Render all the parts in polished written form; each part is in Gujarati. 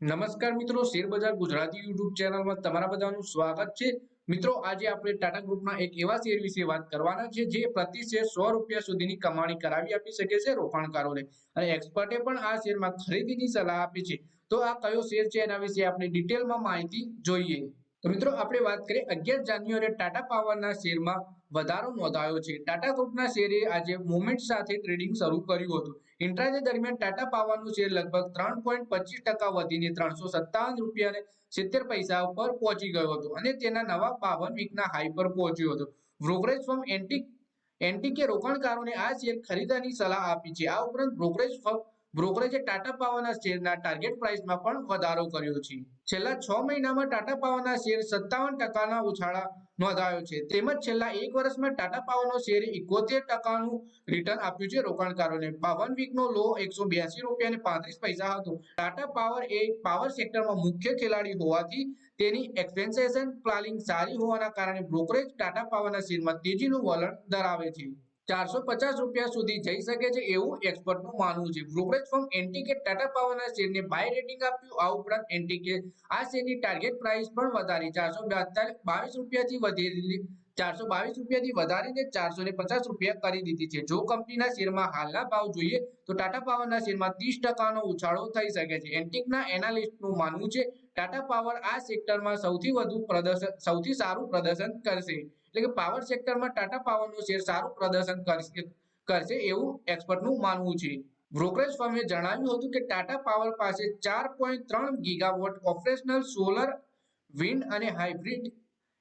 નમસ્કાર મિત્રો, શેરબજાર ગુજરાતી યુટ્યુબ ચેનલમાં તમારા બધાનું સ્વાગત છે। મિત્રો, આજે આપણે ટાટા ગ્રુપના એક એવા શેર વિશે વાત કરવાના છે જે પ્રતિ શેર ₹100 સુધીની કમાણી કરાવી આપી શકે છે રોકાણકારોને, અને એક્સપર્ટે પણ આ શેરમાં ખરીદીની સલાહ આપી છે। તો આ કયો શેર છે એના વિશે આપણે ડિટેલમાં માહિતી જોઈએ। તો મિત્રો, આપણે વાત કરીએ 11 જાન્યુઆરીએ ટાટા પાવરના શેરમાં વધારો નોંધાયો છે। ટાટા ગ્રુપના શેરે આજે મોમેન્ટ સાથે ટ્રેડિંગ શરૂ કર્યું હતું। ઇન્ટ્રાડે દરમિયાન ટાટા પાવરનું શેર લગભગ 3.25% વધીને ₹357.70 પર પહોંચી ગયો હતો અને તેના નવા 52 વીકના હાઈ પર પહોંચ્યો હતો। બ્રોકરેજ ફર્મ એન્ટિકે રોકાણકારોને આ શેર ખરીદવાની સલાહ આપી છે। આ ઉપરાંત બ્રોકરેજે ટાટા પાવરના શેરના ટાર્ગેટ પ્રાઇસમાં પણ વધારો કર્યો છે। છેલ્લા 6 મહિનામાં ટાટા પાવરના શેર 57%ના ઉછાળા નોંધાયો છે। તેમજ છેલ્લા એક વર્ષમાં ટાટા પાવરનો શેરે 71%નું રિટર્ન આપ્યું છે રોકાણકારોને। 52 વીકનો લો ₹182.35 હતો। ટાટા પાવર એ પાવર સેક્ટરમાં મુખ્ય ખેલાડી હોવાથી તેની એક્સપેન્શન પ્લાનિંગ સારી હોવાના કારણે બ્રોકરેજ ટાટા પાવરના શેરમાં તેજીનું વલણ ધરાવે છે। ₹450 સુધી જઈ શકે છે એવું એક્સપર્ટનું માનવું છે। બ્રોકરેજ ફર્મ એન્ટિકે ટાટા પાવરના શેરને બાય રેટિંગ આપ્યું। આ ઉપરાંત એન્ટિકે આ શેરની ટાર્ગેટ પ્રાઇસ પણ વધારી ₹422થી વધારીને ₹450 કરી દીધી છે। જો કંપનીના શેરમાં હાલના ભાવ જોઈએ તો ટાટા પાવરના શેરમાં 30%નો ઉછાળો થઈ શકે છે। એન્ટિકના એનાલિસ્ટનું માનવું છે ટાટા પાવર આ સેક્ટરમાં સૌથી સારું પ્રદર્શન કરશે, એટલે કે પાવર સેક્ટરમાં ટાટા પાવરનો શેર સારું પ્રદર્શન કરશે એવું એક્સપર્ટનું માનવું છે। બ્રોકરેજ ફર્મે જણાવ્યું હતું કે ટાટા પાવર પાસે 4.3 ગીગાવોટ ઓપરેશનલ સોલર, વિન્ડ અને હાઇબ્રિડ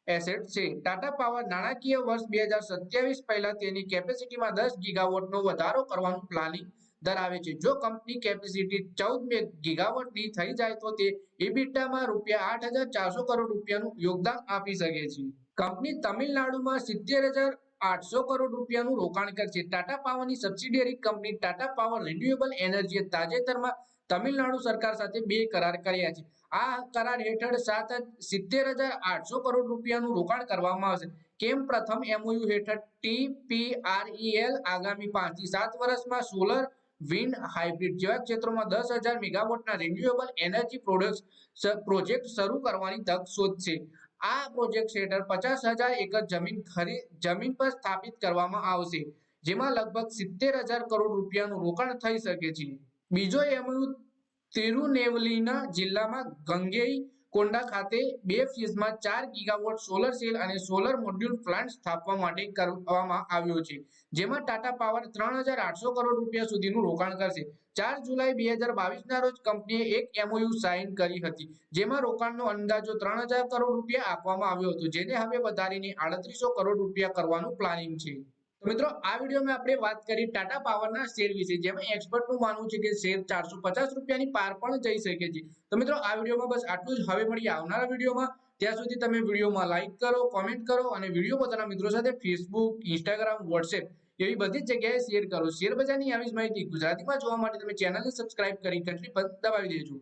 એસેટ છે। ટાટા પાવર નાણાકીય વર્ષ 2027 પહેલા તેની કેપેસિટીમાં 10 ગીગાવોટનો વધારો કરવાનું પ્લાનિંગ ધરાવે છે। જો કંપની કેપેસિટી 14 ગીગાવોટની થઈ જાય તો તે ઇબિટામાં ₹8,400 કરોડનું યોગદાન આપી શકે છે। કંપની તમિલનાડુમાં ₹70,800 કરોડનું રોકાણ કરશે। ટાટા પાવરની subsidiary company Tata power renewable એનર્જીએ તાજેતરમાં તમિલનાડુ સરકાર સાથે 2 કરાર કર્યા છે। આ કરાર હેઠળ ₹70,800 કરોડનું રોકાણ કરવામાં આવશે। કેમ પ્રથમ એમઓયુ હેઠળ ટીપીઆરઈએલ આગામી 5 થી 7 વર્ષમાં સોલર, વિન્ડ, હાઇબ્રિડ જેવા ક્ષેત્રોમાં 10,000 મેગાવોટના રિન્યુએબલ એનર્જી પ્રોજેક્ટ શરૂ કરવાની તક શોધશે। આ પ્રોજેક્ટ હેઠળ 50,000 એકર જમીન પર સ્થાપિત કરવામાં આવશે, જેમાં લગભગ ₹70,000 કરોડનું રોકાણ થઈ શકે છે। બીજો એમઓયુ તિરુનેવલીના જિલ્લામાં ગંગૈકોંડા ખાતે 2 ફેઝમાં 4 ગીગાવોટ સોલર સેલ અને સોલર મોડ્યુલ પ્લાન્ટ સ્થાપવા માટે કરવામાં આવ્યો છે, જેમાં ટાટા પાવર ₹3,800 કરોડ સુધીનું રોકાણ કરશે। 4 જુલાઈ 2022ના રોજ કંપનીએ એક એમઓયુ સાઇન કરી હતી, જેમાં રોકાણનો અંદાજો ₹3,000 કરોડ આપવામાં આવ્યો હતો, જેને હવે વધારીને ₹3,800 કરોડ કરવાનું પ્લાનિંગ છે। તો મિત્રો, આ વિડીયોમાં આપણે વાત કરી ટાટા પાવરના શેર વિશે, જેમાં એક્સપર્ટનું માનવું છે કે શેર ₹450ની પાર પણ જઈ શકે છે। તો મિત્રો, આ વિડીયોમાં બસ આટલું જ। હવે મળીએ આવનારા વિડીયોમાં। ત્યાં સુધી તમે વિડીયોમાં લાઈક કરો, કોમેન્ટ કરો અને વિડીયો પોતાના મિત્રો સાથે ફેસબુક, ઇન્સ્ટાગ્રામ, વોટ્સએપ એવી બધી જ જગ્યાએ શેર કરો। શેર બજારની આવી જ માહિતી ગુજરાતીમાં જોવા માટે તમે ચેનલને સબસ્ક્રાઇબ કરી ઘંટડી પર દબાવી દેજો।